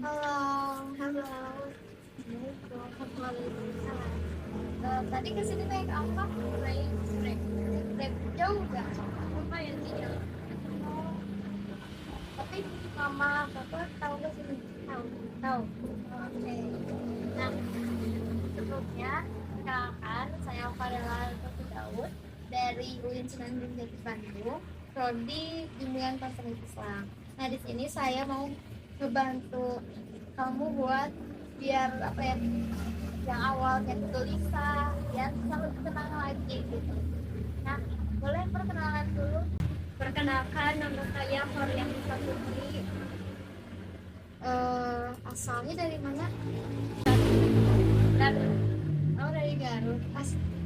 Halo, Halo, Assalamualaikum. Waalaikumsalam. tadi kesini naik apa? Naik Grab. Grab jauh nggak? Lumayan sih jauh. Oh, tapi mama papa tahu nggak sini? Tahu. Tahu. Oke. Nah, sebelumnya kenalkan saya Farela Putri Daud dari UIN Sunan Gunung Bandung, prodi Bimbingan Konseling Islam. Nah, di sini saya mau ngebantu kamu buat biar apa ya, yang awalnya gelisah biar bisa lebih tenang lagi gitu. Nah, boleh perkenalan dulu. Perkenalkan, nama saya Korea Nisa Putri. Asalnya dari mana? Dan Oh, dari Garut.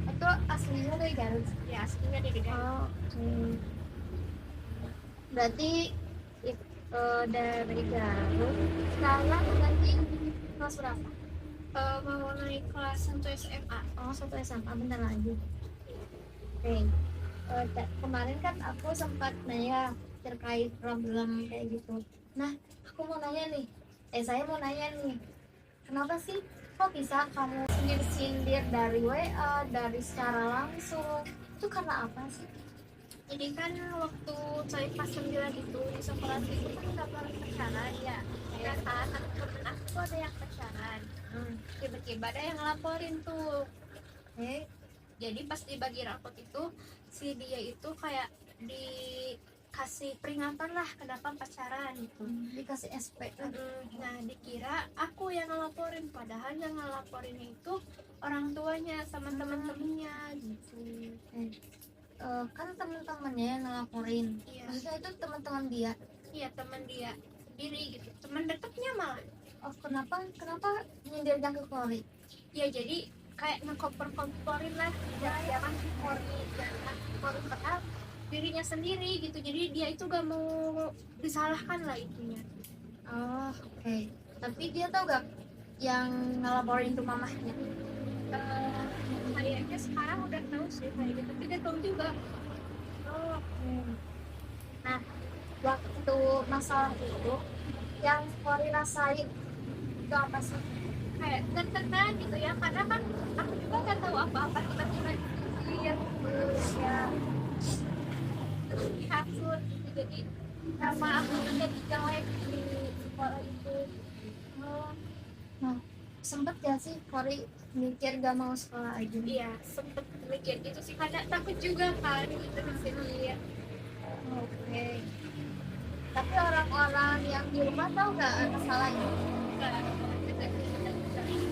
Atau aslinya dari Garut? ya aslinya dari Garut. Oh, oke. Berarti dari Garut. Sekarang nanti kelas berapa? Mau naik kelas 1 SMA. Oh, satu SMA, bentar lagi. Oke. Kemarin kan aku sempat nanya terkait problem kayak gitu. Nah, aku mau nanya nih. Saya mau nanya nih. Kenapa sih kok bisa kamu sindir-sindir dari WA, dari secara langsung? Itu karena apa sih? Jadi kan waktu saya pas 9 itu di sekolah itu kan kabar pacaran ya. Ya kan, temen aku tuh ada yang pacaran. Tiba-tiba ada yang ngelaporin tuh. Eh, Jadi pas dibagi rapot itu si dia itu kayak dikasih peringatan lah kenapa pacaran gitu. dikasih SP. Nah dikira aku yang ngelaporin, padahal yang ngelaporinnya itu orang tuanya sama teman-temannya gitu. Kan teman-temannya yang ngelaporin. Iya, Maksudnya itu teman-teman dia. iya teman dia sendiri gitu, teman dekatnya malah. Oh, kenapa nyindirnya ke Kori? Ya jadi kayak ngekompor-komporin lah, jangan Kori, jangan Kori, padahal dirinya sendiri gitu. Jadi dia itu gak mau disalahkan lah intinya. Oh, oke. Tapi dia tahu gak yang ngelaporin itu mamahnya? Eh, Kayaknya sekarang udah tahu sih kayaknya, tapi dia tahu juga. Oh, oke. Nah, waktu masalah itu yang Kori rasain itu apa sih? Kayak tertekan gitu ya, karena kan aku juga nggak tahu apa-apa, tiba-tiba dia Ya, dihasut gitu. Jadi sama aku jadi jelek di sekolah itu. oh. Nah, sempet gak sih Kori mikir gak mau sekolah aja? Iya, sempet mikir gitu sih, karena takut juga kan gitu di sini ya. Oke. Tapi orang-orang yang di rumah tahu nggak masalahnya?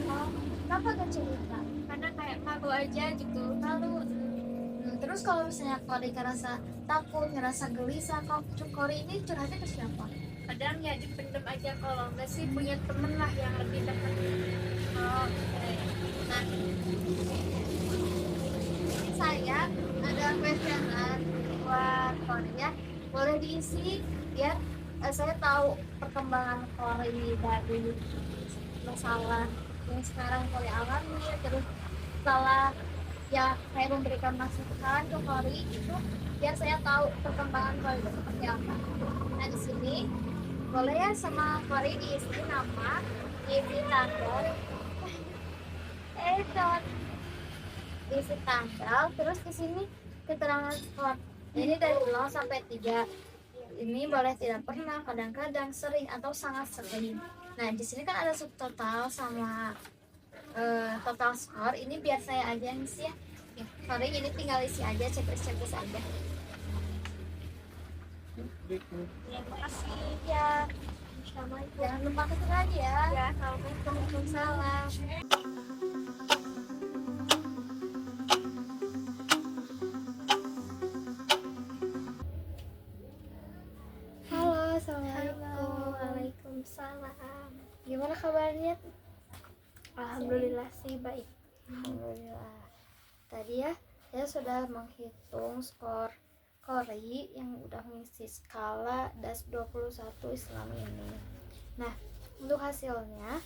Oh, kenapa gak cerita? Karena kayak malu aja gitu, malu. Terus kalau misalnya Kori ngerasa takut, ngerasa gelisah, Kori ini curhatnya ke siapa? Kadang ya dipendem aja, kalau nggak sih punya temen lah yang lebih dekat. Oh, oke. Nah, ini saya ada questionan buat Kori ya. Boleh diisi biar saya tahu perkembangan Kori dari masalah yang sekarang Kori alami, terus setelah ya saya memberikan masukan ke Kori itu biar saya tahu perkembangan Kori itu seperti apa. Nah, di sini boleh ya sama Kori diisi nama, diisi tanggal, Don, diisi tanggal, terus di sini keterangan skor. Ini dari 0 sampai 3. Ini boleh tidak pernah, kadang-kadang, sering, atau sangat sering. Nah, di sini kan ada subtotal sama total skor. Ini biar saya aja yang isi ya. Sorry, ini tinggal isi aja, checklist aja. Ya, makasih. Ya, jangan lupa kesini lagi ya. Ya, assalamualaikum. Waalaikumsalam. Halo, assalamualaikum. Waalaikumsalam. Gimana kabarnya? Alhamdulillah sih baik. Alhamdulillah. Tadi ya, saya sudah menghitung skor Kori yang udah mengisi skala DAS 21 Islam ini. Nah, untuk hasilnya,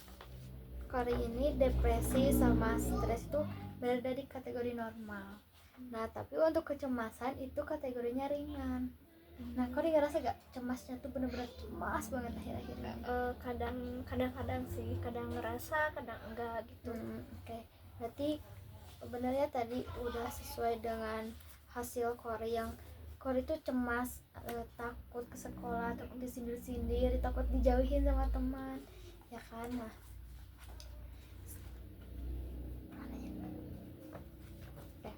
Kori ini depresi sama stres itu berada di kategori normal. Nah, tapi untuk kecemasan itu kategorinya ringan. Nah, kau ngerasa gak cemasnya tuh bener-bener cemas banget akhir-akhir ini? Kadang-kadang sih, kadang ngerasa kadang enggak gitu. Oke. Berarti sebenarnya tadi udah sesuai dengan hasil Kori, yang Kori tuh cemas, takut ke sekolah, takut disindir-sindir, takut dijauhin sama teman, ya kan? Nah, oke.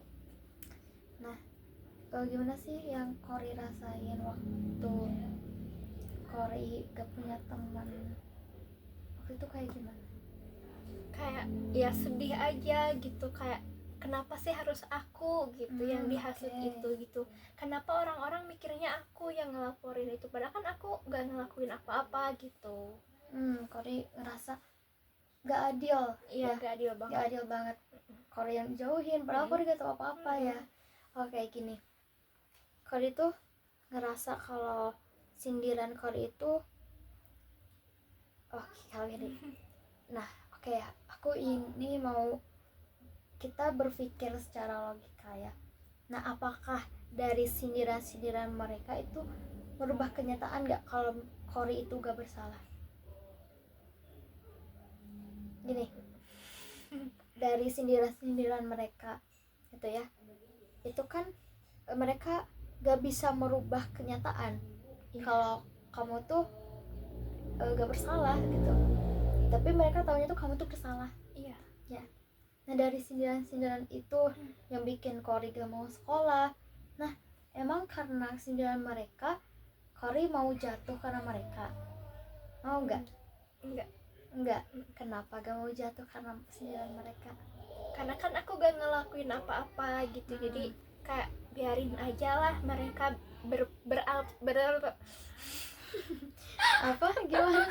Nah, gimana sih yang Kori rasain waktu Kori gak punya teman? Waktu itu kayak gimana? Kayak ya sedih aja gitu, kayak kenapa sih harus aku gitu yang dihasut itu gitu. Kenapa orang-orang mikirnya aku yang ngelaporin itu, padahal kan aku gak ngelakuin apa-apa gitu. Kori ngerasa gak adil. Iya, gak adil banget. Gak adil banget. Kori yang jauhin, padahal Kori gak tau apa-apa ya. Oke, gini. Kori tuh ngerasa kalau sindiran Kori itu hal gini. Nah, oke, aku ini mau kita berpikir secara logika ya. Nah, apakah dari sindiran-sindiran mereka itu merubah kenyataan gak kalau Kori itu gak bersalah? Gini, dari sindiran-sindiran mereka gitu ya, itu kan mereka gak bisa merubah kenyataan kalau kamu tuh gak bersalah gitu, tapi mereka taunya tuh kamu tuh bersalah. Iya ya. Nah, dari sindiran-sindiran itu yang bikin Kori gak mau sekolah. Nah, emang karena sindiran mereka Kori mau jatuh karena mereka? Mau gak? Enggak. Kenapa gak mau jatuh karena sindiran mereka? Karena kan aku gak ngelakuin apa-apa gitu. Jadi kayak biarin aja lah mereka apa gimana?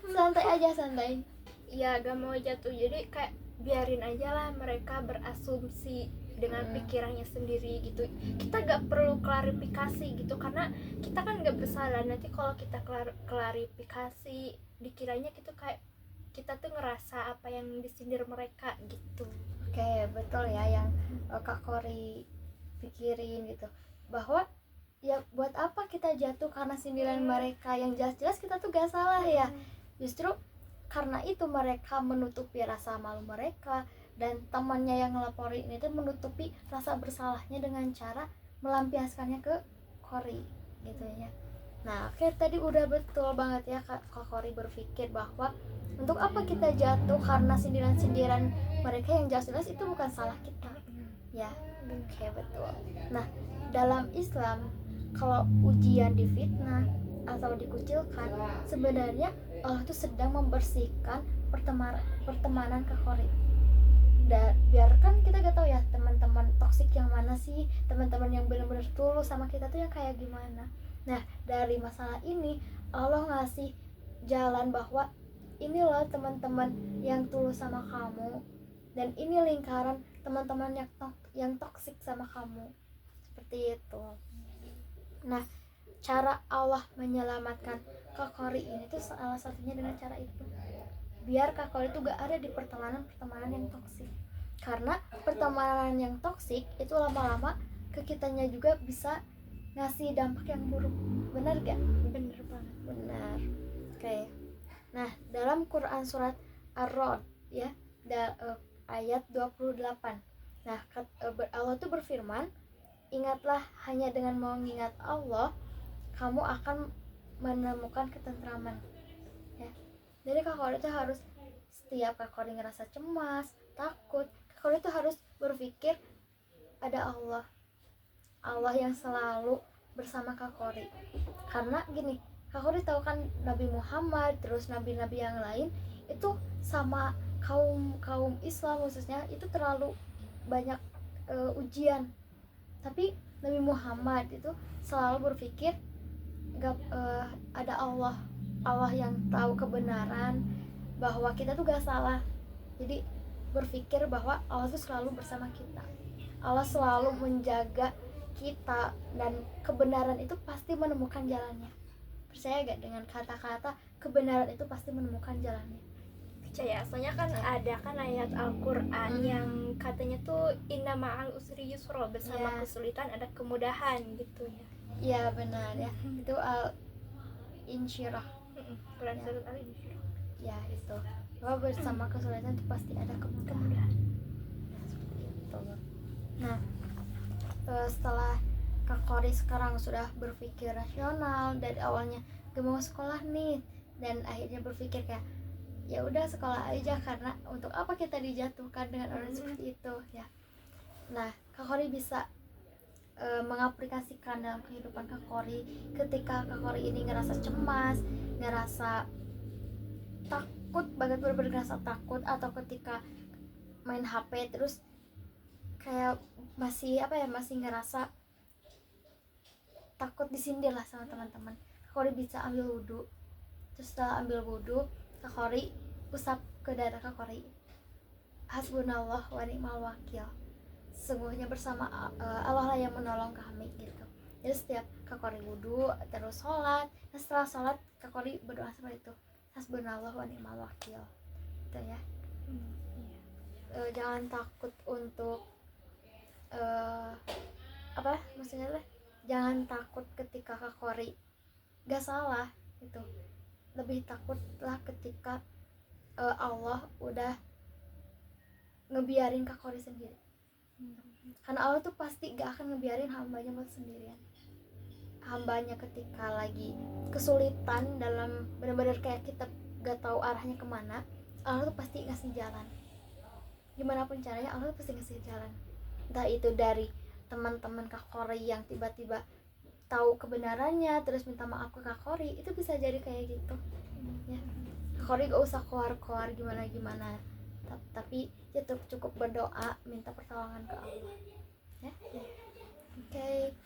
Santai aja, santai. Ya gak mau jatuh, jadi kayak biarin aja lah mereka berasumsi dengan pikirannya sendiri gitu. Kita gak perlu klarifikasi gitu, karena kita kan gak bersalah. Nanti kalau kita klarifikasi dikiranya gitu kayak kita tuh ngerasa apa yang disindir mereka gitu. Oke, betul ya yang Kak Kori pikirin gitu, bahwa ya buat apa kita jatuh karena sindiran mereka yang jelas-jelas kita tuh gak salah ya. Justru karena itu mereka menutupi rasa malu mereka, dan temannya yang ngelaporin itu menutupi rasa bersalahnya dengan cara melampiaskannya ke Kori gitu ya. Nah, oke, tadi udah betul banget ya Kak Kori berpikir bahwa untuk apa kita jatuh karena sindiran-sindiran mereka yang jelas-jelas itu bukan salah kita ya. Oke, betul. Nah, dalam Islam kalau ujian difitnah atau dikucilkan, sebenarnya Allah tuh sedang membersihkan pertemanan ke Kori. Dan biarkan kita gak tahu ya teman-teman toksik yang mana sih, teman-teman yang benar-benar tulus sama kita tuh yang kayak gimana. Nah, dari masalah ini Allah ngasih jalan bahwa ini loh teman-teman yang tulus sama kamu, dan ini lingkaran teman-teman yang toksik sama kamu, seperti itu. Nah, cara Allah menyelamatkan Kak Kori ini tuh salah satunya dengan cara itu, biar Kak Kori tuh gak ada di pertemanan yang toksik. Karena pertemanan yang toksik itu lama-lama ke kitanya juga bisa ngasih dampak yang buruk. Benar gak? Bener banget. Benar. Oke. Nah, dalam Quran surat Ar-Ra'd ya, ayat 28. Nah, Allah tuh berfirman, ingatlah hanya dengan mengingat Allah kamu akan menemukan ketentraman ya. Jadi Kak Kori itu harus, setiap Kak Kori ngerasa cemas, takut, Kak Kori itu harus berpikir ada Allah yang selalu bersama Kak Kori. Karena gini, Kak Kori tahu kan Nabi Muhammad, terus nabi-nabi yang lain itu sama kaum Islam khususnya itu terlalu banyak ujian. Tapi Nabi Muhammad itu selalu berpikir ada Allah yang tahu kebenaran, bahwa kita tuh gak salah. Jadi berpikir bahwa Allah tuh selalu bersama kita, Allah selalu menjaga kita, dan kebenaran itu pasti menemukan jalannya. Percaya gak dengan kata-kata kebenaran itu pasti menemukan jalannya? Percaya, soalnya kan ada kan ayat Al-Quran yang katanya tuh inna ma'al usri yusra, bersama kesulitan ada kemudahan gitu ya. Iya benar ya, itu al insyirah Quran surat Al-Insyirah. ya itu, bahwa bersama kesulitan itu pasti ada kemudahan. Seperti itu. Nah, setelah Kak Kori sekarang sudah berpikir rasional, dari awalnya gak mau sekolah nih, dan akhirnya berpikir kayak ya udah sekolah aja, karena untuk apa kita dijatuhkan dengan orang seperti itu ya. Nah, Kak Kori bisa mengaplikasikan dalam kehidupan Kak Kori ketika Kak Kori ini ngerasa cemas, ngerasa takut banget, bener-bener ngerasa takut, atau ketika main HP terus kayak masih masih ngerasa takut disindir lah sama teman-teman. Kak Kori bisa ambil wudhu, terus setelah ambil wudhu Kak Kori usap ke dada Kak Kori, hasbunallah wa ni'mal wakil, sesungguhnya bersama Allah lah yang menolong kami gitu. Jadi setiap Kak Kori wudhu terus sholat, dan setelah sholat Kak Kori berdoa seperti itu, hasbunallah wa ni'mal wakil gitu ya. Jangan takut untuk maksudnya lah, jangan takut ketika Kak Kori gak salah gitu, lebih takutlah ketika Allah udah ngebiarin Kak Kori sendiri. Karena Allah tuh pasti gak akan ngebiarin hambanya buat sendirian. Hambanya ketika lagi kesulitan, dalam benar-benar kayak kita gak tahu arahnya kemana, Allah tuh pasti ngasih jalan. Gimana pun caranya Allah tuh pasti ngasih jalan. Entah itu dari teman-teman Kak Kori yang tiba-tiba tahu kebenarannya terus minta maaf ke Kak Kori, itu bisa jadi kayak gitu ya. Kak Kori gak usah keluar-keluar gimana-gimana, tapi ya cukup berdoa, minta pertolongan ke Allah ya. Oke.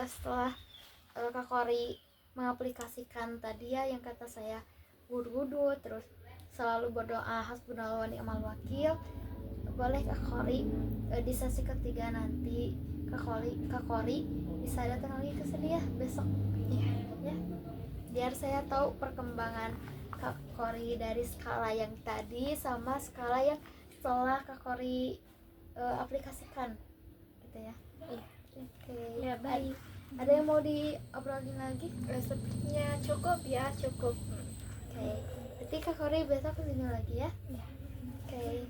Setelah Kak Kori mengaplikasikan tadi ya yang kata saya, wudhu terus selalu berdoa hasbunallah wa ni'mal wakil, boleh Kak Kori di sesi ketiga nanti Kak Kori bisa datang lagi ke sini ya besok ya, biar saya tahu perkembangan Kak Kori dari skala yang tadi sama skala yang setelah Kak Kori aplikasikan gitu ya. Oke. Ya baik. Ada yang mau diobrolin lagi? Sepertinya cukup ya, cukup. Oke. Berarti Kak Kori besok kesini lagi ya? Ya. Oke.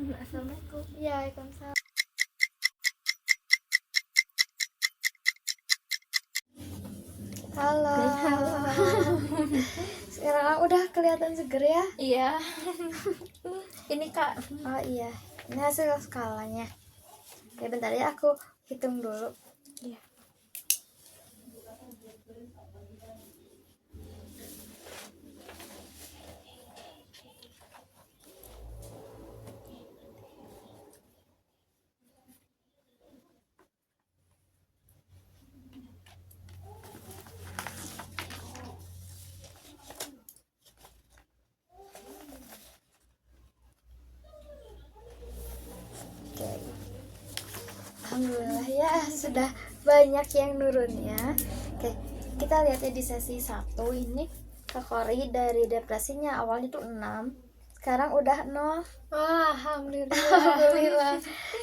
Assalamualaikum. Ya, waalaikumsalam. Halo. Sekarang udah kelihatan seger ya? Iya. Ini Kak. Oh iya, ini hasil skalanya. Oke, bentar ya, aku hitung dulu. Iya. Oke. Alhamdulillah ya, sudah banyak yang nurun ya. Oke, kita lihatnya di sesi 1 ini Kak Kori dari depresinya awalnya tuh 6, sekarang udah 0. Wah, alhamdulillah. Alhamdulillah.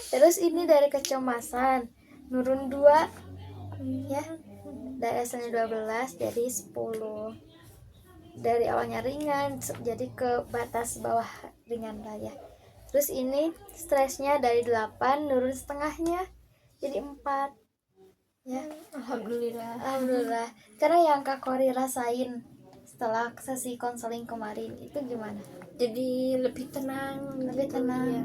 Terus ini dari kecemasan nurun 2 ya, dari asalnya 12 jadi 10. Dari awalnya ringan jadi ke batas bawah ringan lah ya. Terus ini stresnya dari 8 nurun setengahnya jadi 4 ya. Alhamdulillah. Karena yang Kak Kori rasain setelah sesi konseling kemarin itu gimana? Jadi lebih tenang. Ya.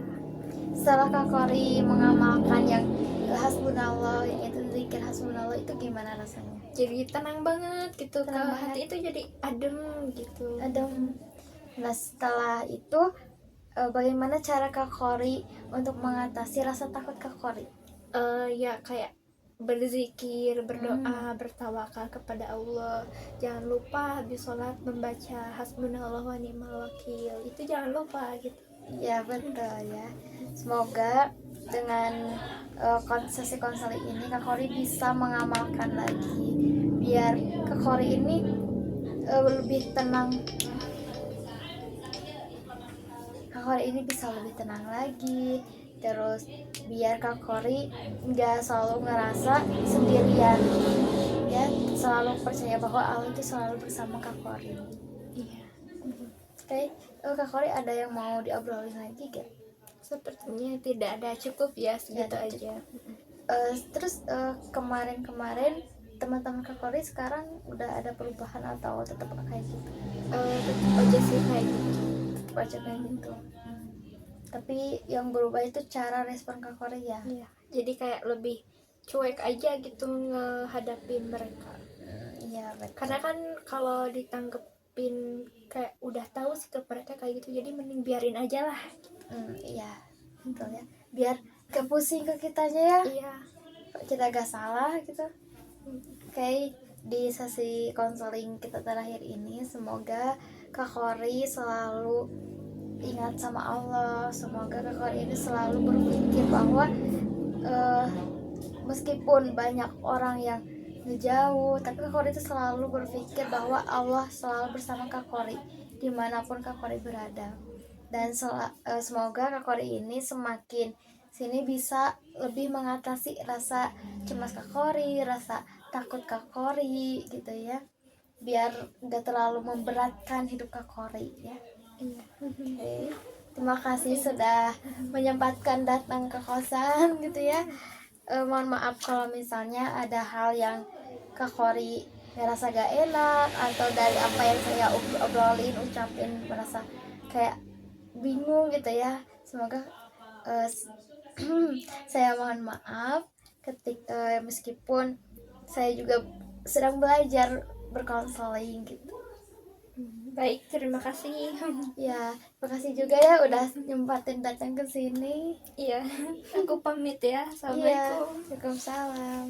Setelah Kak Kori mengamalkan yang hasbunallah, yang itu zikir hasbunallah, itu gimana rasanya? Jadi tenang banget gitu, Tenang ke hati itu jadi adem gitu. Adem. Nah, setelah itu bagaimana cara Kak Kori untuk mengatasi rasa takut Kak Kori? Ya kayak berzikir, berdoa, bertawakal kepada Allah. Jangan lupa habis sholat membaca hasbunallah wa ni'mal wakil. Itu jangan lupa gitu. Ya betul ya. Semoga dengan sesi konseling ini Kak Kori bisa mengamalkan lagi, biar Kak Kori ini lebih tenang. Kak Kori ini bisa lebih tenang lagi, terus biar Kak Kori nggak selalu ngerasa sendirian, ya selalu percaya bahwa Allah itu selalu bersama Kak Kori. Iya. Oke, Kak Kori ada yang mau diobrolin lagi gak? Sepertinya tidak ada, cukup ya segitu ada aja. Terus kemarin-kemarin teman-teman Kak Kori sekarang udah ada perubahan atau tetap kayak gitu? Tetap aja sih kayak gitu. Tetap aja kayak gitu. Tapi yang berubah itu cara respon Kak Kori ya? Iya. Jadi kayak lebih cuek aja gitu ngehadapin mereka. Iya betul. Karena kan kalau ditanggepin kayak udah tahu sikap mereka kayak gitu, jadi mending biarin aja lah. Iya betul ya. Biar gak pusing ke kitanya ya. Iya. Kita gak salah gitu. Oke, di sesi konseling kita terakhir ini semoga Kak Kori selalu ingat sama Allah. Semoga Kak Kori ini selalu berpikir bahwa meskipun banyak orang yang ngejauh, tapi Kak Kori itu selalu berpikir bahwa Allah selalu bersama Kak Kori dimanapun Kak Kori berada. Dan semoga Kak Kori ini semakin sini bisa lebih mengatasi rasa cemas Kak Kori, rasa takut Kak Kori gitu ya, biar gak terlalu memberatkan hidup Kak Kori ya. Iya. Oke, terima kasih sudah menyempatkan datang ke kosan gitu ya. Mohon maaf kalau misalnya ada hal yang Kak Kori merasa gak enak, atau dari apa yang saya obrolin ucapin merasa kayak bingung gitu ya. Semoga saya mohon maaf meskipun saya juga sedang belajar berkonseling gitu. Baik, terima kasih. Ya, makasih juga ya udah nyempatin datang ke sini. Iya. Aku pamit ya. Iya, Assalamualaikum. Waalaikumsalam.